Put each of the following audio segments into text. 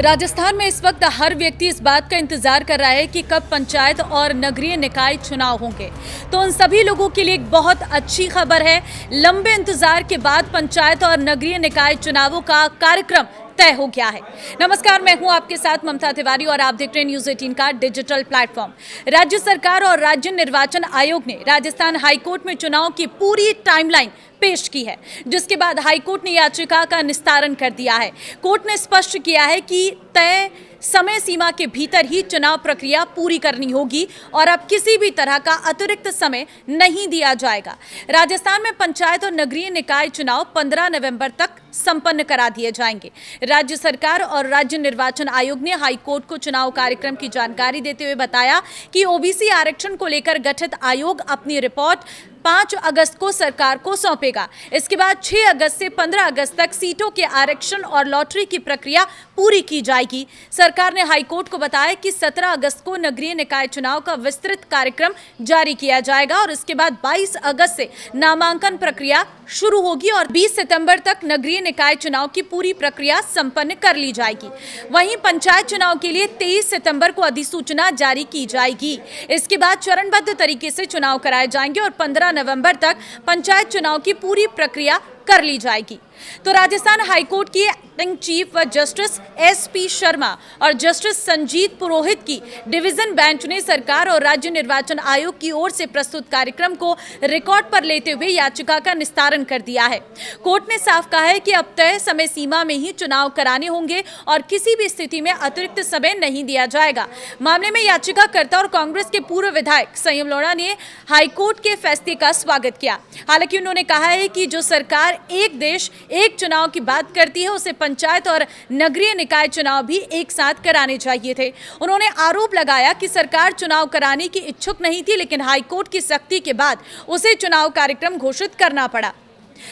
राजस्थान में इस वक्त हर व्यक्ति इस बात का इंतजार कर रहा है कि कब पंचायत और नगरीय निकाय चुनाव होंगे। तो उन सभी लोगों के लिए एक बहुत अच्छी खबर है। लंबे इंतजार के बाद पंचायत और नगरीय निकाय चुनावों का कार्यक्रम तय हो गया है। नमस्कार, मैं हूं आपके साथ ममता तिवारी और आप देख रहे हैं न्यूज़ 18 का डिजिटल प्लेटफॉर्म। राज्य सरकार और राज्य निर्वाचन आयोग ने राजस्थान हाईकोर्ट में चुनाव की पूरी टाइमलाइन पेश की है, जिसके बाद हाईकोर्ट ने याचिका का निस्तारण कर दिया है। कोर्ट ने स्पष्ट किया है कि तय समय सीमा के भीतर ही चुनाव प्रक्रिया पूरी करनी होगी और अब किसी भी तरह का अतिरिक्त समय नहीं दिया जाएगा। राजस्थान में पंचायत और नगरीय निकाय चुनाव 15 नवंबर तक संपन्न करा दिए जाएंगे। राज्य सरकार और राज्य निर्वाचन आयोग ने हाईकोर्ट को चुनाव कार्यक्रम की जानकारी देते हुए बताया कि ओबीसी आरक्षण को लेकर गठित आयोग अपनी रिपोर्ट 5 अगस्त को सरकार को सौंपेगा। इसके बाद 6 अगस्त से 15 अगस्त तक सीटों के आरक्षण और लॉटरी की प्रक्रिया पूरी की जाएगी। सरकार ने हाईकोर्ट को बताया कि 17 अगस्त को नगरीय निकाय चुनाव का विस्तृत कार्यक्रम जारी किया जाएगा और इसके बाद 22 अगस्त से नामांकन प्रक्रिया शुरू होगी और 20 सितंबर तक नगरीय निकाय चुनाव की पूरी प्रक्रिया संपन्न कर ली जाएगी। वहीं पंचायत चुनाव के लिए 23 सितंबर को अधिसूचना जारी की जाएगी। इसके बाद चरणबद्ध तरीके से चुनाव कराए जाएंगे और 15 नवंबर तक पंचायत चुनाव की पूरी प्रक्रिया कर ली जाएगी। तो राजस्थान हाईकोर्ट की acting chief justice SP Sharma और जस्टिस संजीत पुरोहित की डिवीजन बेंच ने सरकार और राज्य निर्वाचन आयोग की ओर से प्रस्तुत कार्यक्रम को रिकॉर्ड पर लेते हुए याचिका का निस्तारण कर दिया है। कोर्ट ने साफ कहा है कि अब तय समय सीमा में ही चुनाव कराने होंगे और किसी भी स्थिति में अतिरिक्त समय नहीं दिया जाएगा। मामले में याचिकाकर्ता और कांग्रेस के पूर्व विधायक संयम लोढ़ा ने हाईकोर्ट के फैसले का स्वागत किया। हालांकि उन्होंने कहा है कि जो सरकार एक देश एक चुनाव की बात करती है, उसे पंचायत और नगरीय निकाय चुनाव भी एक साथ कराने चाहिए थे। उन्होंने आरोप लगाया कि सरकार चुनाव कराने की इच्छुक नहीं थी, लेकिन हाईकोर्ट की सख्ती के बाद उसे चुनाव कार्यक्रम घोषित करना पड़ा।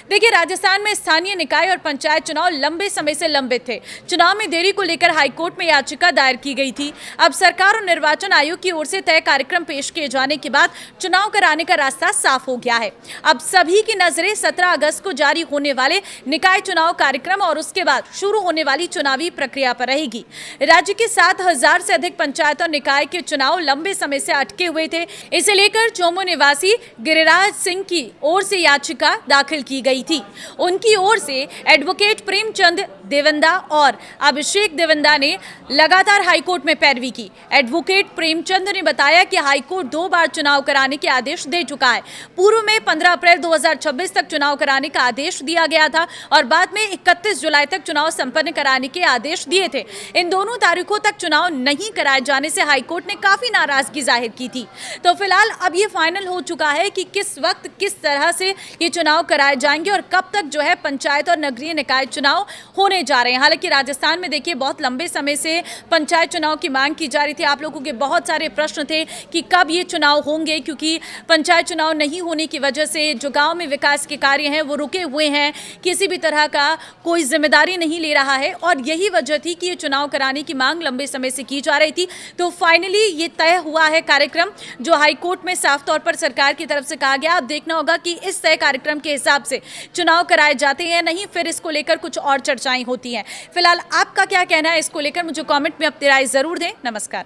देखिए, राजस्थान में स्थानीय निकाय और पंचायत चुनाव लंबे समय से लंबित थे। चुनाव में देरी को लेकर हाईकोर्ट में याचिका दायर की गई थी। अब सरकार और निर्वाचन आयोग की ओर से तय कार्यक्रम पेश किए जाने के बाद चुनाव कराने का रास्ता साफ हो गया है। अब सभी की नजरें 17 अगस्त को जारी होने वाले निकाय चुनाव कार्यक्रम और उसके बाद शुरू होने वाली चुनावी प्रक्रिया पर रहेगी। राज्य के 7,000 से अधिक पंचायत और निकाय के चुनाव लंबे समय से अटके हुए थे। इसे लेकर चोमू निवासी गिरिराज सिंह की ओर से याचिका दाखिल की गई थी। उनकी ओर से एडवोकेट प्रेमचंद देवंदा और अभिषेक देवंदा ने लगातार हाईकोर्ट में पैरवी की। एडवोकेट प्रेमचंद ने बताया कि हाईकोर्ट 2 बार चुनाव कराने के आदेश दे चुका है। पूर्व में 15 अप्रैल 2026 तक चुनाव कराने का आदेश दिया गया था और बाद में 31 जुलाई तक चुनाव संपन्न कराने के आदेश दिए थे। इन दोनों तारीखों तक चुनाव नहीं कराए जाने से हाईकोर्ट ने काफी नाराजगी जाहिर की थी। तो फिलहाल अब ये फाइनल हो चुका है कि किस वक्त किस तरह से ये चुनाव कराए जाएंगे और कब तक जो है पंचायत और नगरीय निकाय चुनाव होने जा रहे हैं। हालांकि राजस्थान में देखिए, बहुत लंबे समय से पंचायत चुनाव की मांग की जा रही थी। आप लोगों के बहुत सारे प्रश्न थे कि कब ये चुनाव होंगे, क्योंकि पंचायत चुनाव नहीं होने की वजह से जो गांव में विकास के कार्य हैं वो रुके हुए हैं, किसी भी तरह का कोई जिम्मेदारी नहीं ले रहा है और यही वजह थी कि ये चुनाव कराने की मांग लंबे समय से की जा रही थी। तो फाइनली ये तय हुआ है कार्यक्रम, जो हाईकोर्ट में साफ तौर पर सरकार की तरफ से कहा गया। अब देखना होगा कि इस तय कार्यक्रम के हिसाब से चुनाव कराए जाते हैं, नहीं फिर इसको लेकर कुछ और चर्चाएं होती हैं। फिलहाल आपका क्या कहना है इसको लेकर, मुझे कमेंट में अपनी राय जरूर दें। नमस्कार।